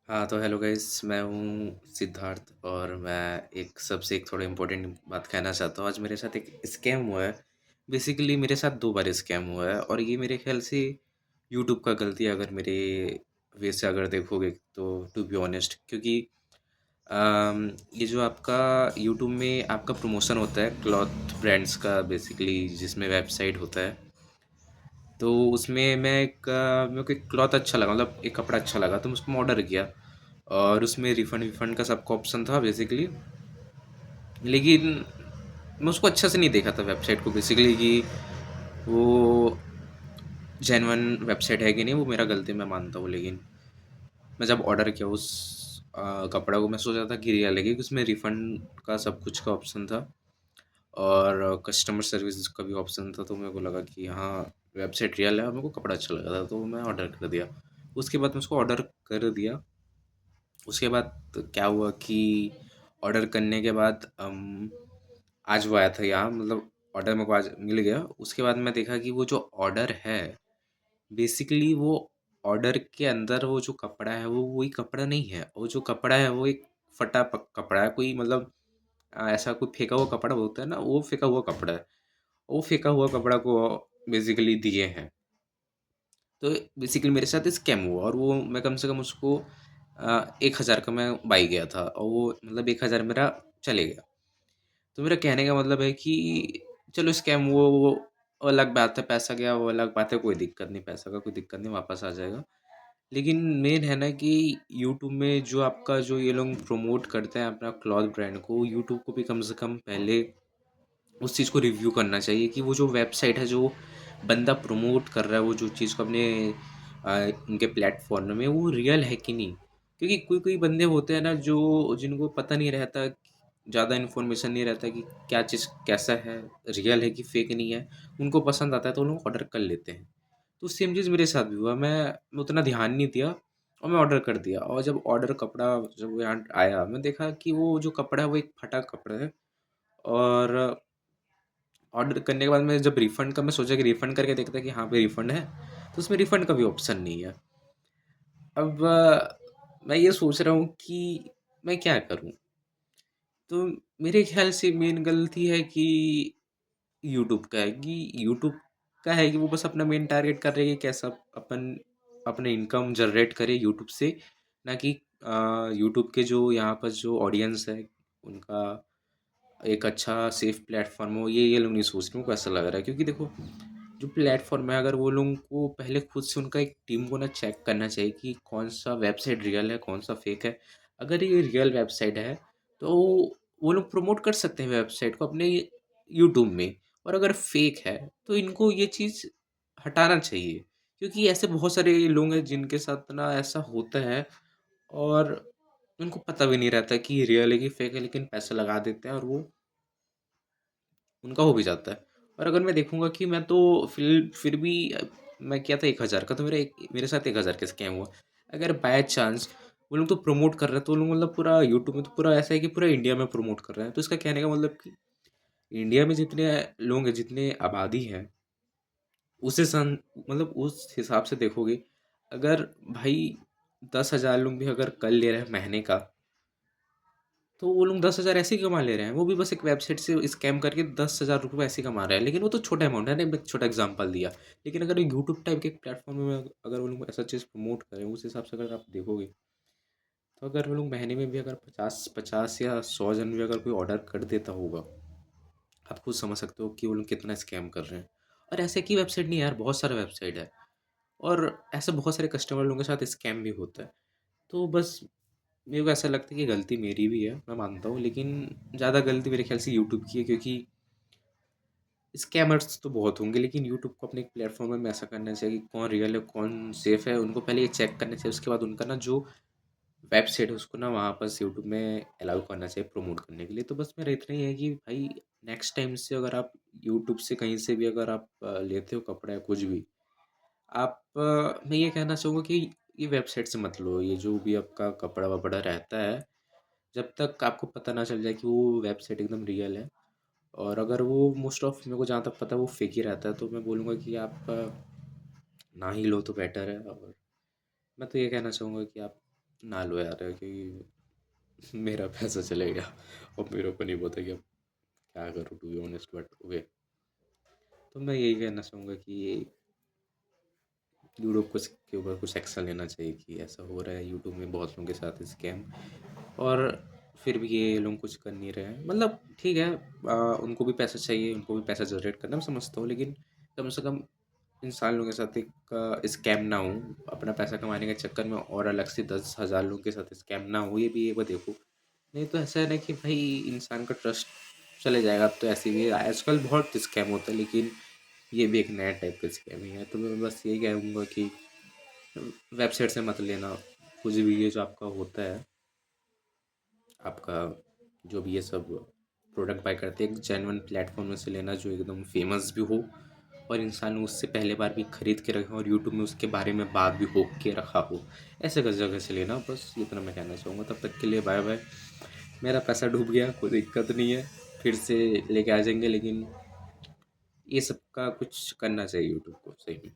हाँ, तो hello guys, मैं हूँ सिद्धार्थ और मैं सबसे एक थोड़ा इम्पोर्टेंट बात कहना चाहता हूँ। आज मेरे साथ एक स्कैम हुआ है। बेसिकली मेरे साथ 2 बार स्कैम हुआ है और ये मेरे ख़्याल से यूट्यूब का गलती है अगर मेरे वे से अगर देखोगे तो टू बी ऑनेस्ट क्योंकि ये जो आपका यूट्यूब में आपका प्रमोशन होता है क्लॉथ ब्रांड्स का बेसिकली जिसमें वेबसाइट होता है। तो उसमें मेरे को एक क्लॉथ अच्छा लगा मतलब एक कपड़ा अच्छा लगा तो मैं उसको ऑर्डर किया और उसमें रिफ़ंड-विफ़ंड का सबका ऑप्शन था बेसिकली। लेकिन मैं उसको अच्छे से नहीं देखा था वेबसाइट को बेसिकली कि वो जेन्युइन वेबसाइट है कि नहीं, वो मेरा गलती मैं मानता हूँ। लेकिन मैं जब ऑर्डर किया उस कपड़ा को मैं सोचा था कि रियल है क्योंकि उसमें रिफ़ंड का सब कुछ का ऑप्शन था और कस्टमर सर्विस का भी ऑप्शन था। तो मेरे को लगा कि हाँ, वेबसाइट रियल है और मेरे को कपड़ा अच्छा लगा था तो मैं ऑर्डर कर दिया। उसके बाद मैं उसको ऑर्डर कर दिया। उसके बाद क्या हुआ कि ऑर्डर करने के बाद आज वो आया था यहाँ मतलब ऑर्डर मेरे को आज मिल गया। उसके बाद मैं देखा कि वो जो ऑर्डर है बेसिकली वो ऑर्डर के अंदर वो जो कपड़ा है वो वही कपड़ा नहीं है। वो जो कपड़ा है वो एक फटा कपड़ा है, कोई मतलब ऐसा कोई फेंका हुआ कपड़ा होता है ना, वो फेंका हुआ कपड़ा है। वो फेंका हुआ कपड़ा को बेसिकली दिए हैं। तो बेसिकली मेरे साथ स्कैम हुआ और वो मैं कम से कम उसको 1,000 का मैं बाई गया था और वो मतलब 1,000 मेरा चले गया। तो मेरा कहने का मतलब है कि चलो स्कैम हुआ वो अलग बात है, पैसा गया वो अलग बात है, कोई दिक्कत नहीं, पैसा का कोई दिक्कत नहीं, वापस आ जाएगा। लेकिन मेन है ना कि यूट्यूब में जो आपका जो ये लोग प्रमोट करते हैं अपना क्लॉथ ब्रांड को, यूट्यूब को भी कम से कम पहले उस चीज़ को रिव्यू करना चाहिए कि वो जो वेबसाइट है जो बंदा प्रमोट कर रहा है वो जो चीज़ को अपने उनके प्लेटफॉर्म में वो रियल है कि नहीं। क्योंकि कोई कोई बंदे होते हैं ना जो जिनको पता नहीं रहता, ज़्यादा इन्फॉर्मेशन नहीं रहता कि क्या चीज़ कैसा है, रियल है कि फेक नहीं है। उनको पसंद आता है तो वो लोग ऑर्डर कर लेते हैं। तो सेम चीज़ मेरे साथ भी हुआ। मैं उतना ध्यान नहीं दिया और मैं ऑर्डर कर दिया और जब ऑर्डर कपड़ा जब यहाँ आया मैं देखा कि वो जो कपड़ा है वो एक फटा कपड़ा है। और ऑर्डर करने के बाद मैं जब रिफ़ंड का मैं सोचा कि रिफ़ंड करके देखता कि हाँ भाई रिफ़ंड है, तो उसमें रिफ़ंड का भी ऑप्शन नहीं है। अब मैं ये सोच रहा हूँ कि मैं क्या करूँ? तो मेरे ख़्याल से मेन गलती है कि यूट्यूब का है कि यूट्यूब का है कि वो बस अपना मेन टारगेट कर रही है कि कैसा अपन अपने इनकम जनरेट करे यूट्यूब से, ना कि यूट्यूब के जो यहाँ पर जो ऑडियंस है उनका एक अच्छा सेफ प्लेटफॉर्म हो। ये लोग नहीं सोच रहे, उनको ऐसा लग रहा है क्योंकि देखो जो प्लेटफॉर्म है अगर वो लोगों को पहले खुद से उनका एक टीम को ना चेक करना चाहिए कि कौन सा वेबसाइट रियल है कौन सा फेक है। अगर ये रियल वेबसाइट है तो वो लोग प्रमोट कर सकते हैं वेबसाइट को अपने यूट्यूब में। और अगर फेक है तो इनको ये चीज़ हटाना चाहिए क्योंकि ऐसे बहुत सारे लोग हैं जिनके साथ ना ऐसा होता है और उनको पता भी नहीं रहता कि रियल है कि फेक है, लेकिन पैसा लगा देते हैं और वो उनका हो भी जाता है। और अगर मैं देखूँगा कि मैं तो फिर भी मैं किया था 1,000 का तो मेरे साथ 1,000 का स्कैम हुआ। अगर बाय चांस वो लोग तो प्रमोट कर रहे हैं तो वो लोग मतलब पूरा यूट्यूब में तो पूरा ऐसा है कि पूरा इंडिया में प्रमोट कर रहे हैं। तो इसका कहने का मतलब कि इंडिया में जितने लोग हैं, जितने आबादी है, उस हिसान मतलब उस हिसाब से देखोगे, अगर भाई 10,000 लोग भी अगर कर ले रहे हैं महीने का, तो वो लोग 10,000 ऐसे ही कमा ले रहे हैं। वो भी बस एक वेबसाइट से स्कैम करके 10,000 रुपये ऐसे ही कमा रहे हैं। लेकिन वो तो छोटा अमाउंट है ना, एक छोटा एग्जांपल दिया। लेकिन अगर यूट्यूब टाइप के प्लेटफॉर्म में अगर वो लोग ऐसा चीज़ प्रमोट करें, उस हिसाब से अगर आप देखोगे, तो अगर वो लोग महीने में भी अगर 50 या 100 जन भी अगर कोई ऑर्डर कर देता होगा, आप खुद समझ सकते हो कि वो लोग कितना स्कैम कर रहे हैं। और ऐसे की वेबसाइट नहीं यार, बहुत सारे वेबसाइट है और ऐसे बहुत सारे कस्टमर लोगों के साथ स्कैम भी होता है। तो बस मेरे को ऐसा लगता है कि गलती मेरी भी है, मैं मानता हूँ, लेकिन ज़्यादा गलती मेरे ख्याल से यूट्यूब की है क्योंकि स्कैमर्स तो बहुत होंगे लेकिन यूट्यूब को अपने एक प्लेटफॉर्म में ऐसा करना चाहिए कि कौन रियल है कौन सेफ है उनको पहले ये चेक करना चाहिए। उसके बाद उनका ना जो वेबसाइट है उसको ना वहाँ पर यूट्यूब में अलाउ करना चाहिए प्रमोट करने के लिए। तो बस मेरा इतना ही है कि भाई नेक्स्ट टाइम से अगर आप यूट्यूब से कहीं से भी अगर आप लेते हो कपड़ा या कुछ भी, आप मैं ये कहना चाहूँगा कि ये वेबसाइट से मत लो। ये जो भी आपका कपड़ा वपड़ा रहता है, जब तक आपको पता ना चल जाए कि वो वेबसाइट एकदम रियल है, और अगर वो मोस्ट ऑफ मेरे को जहाँ तक पता है वो फेक ही रहता है, तो मैं बोलूँगा कि आप ना ही लो तो बेटर है। और मैं तो ये कहना चाहूँगा कि आप ना लो यार, क्योंकि मेरा पैसा चले गया और मेरे को नहीं पता कि अब क्या करूँ, to be honest. But okay, तो मैं यही कहना चाहूँगा कि यूट्यूब को के ऊपर कुछ एक्शन लेना चाहिए कि ऐसा हो रहा है यूट्यूब में बहुत लोगों के साथ स्कैम, और फिर भी ये लोग कुछ कर नहीं रहे हैं। मतलब ठीक है, उनको भी पैसा चाहिए, उनको भी पैसा जनरेट करना मैं समझता हूँ, लेकिन कम से कम इंसान लोगों के साथ एक स्कैम ना हो, अपना पैसा कमाने के चक्कर में और अलग से 10,000 लोगों के साथ स्कैम ना हो, ये भी एक बार देखो। नहीं तो ऐसा है ना कि भाई इंसान का ट्रस्ट चले जाएगा। अब तो ऐसे भी आजकल बहुत स्कैम होता है, लेकिन ये भी एक नया टाइप का स्कैम ही है। तो मैं बस यही कहूँगा कि वेबसाइट से मत लेना कुछ भी, ये जो आपका होता है, आपका जो भी ये सब प्रोडक्ट बाय करते हैं, एक जेन्युइन प्लेटफॉर्म में से लेना जो एकदम फेमस भी हो और इंसान उससे पहले बार भी खरीद के रखे और यूट्यूब में उसके बारे में बात भी हो के रखा हो, ऐसे का जगह से लेना। बस इतना मैं कहना चाहूँगा। तब तक के लिए बाय बाय। मेरा पैसा डूब गया, कोई दिक्कत नहीं है, फिर से लेके आ जाएंगे, लेकिन ये सब का कुछ करना चाहिए यूट्यूब को सही में।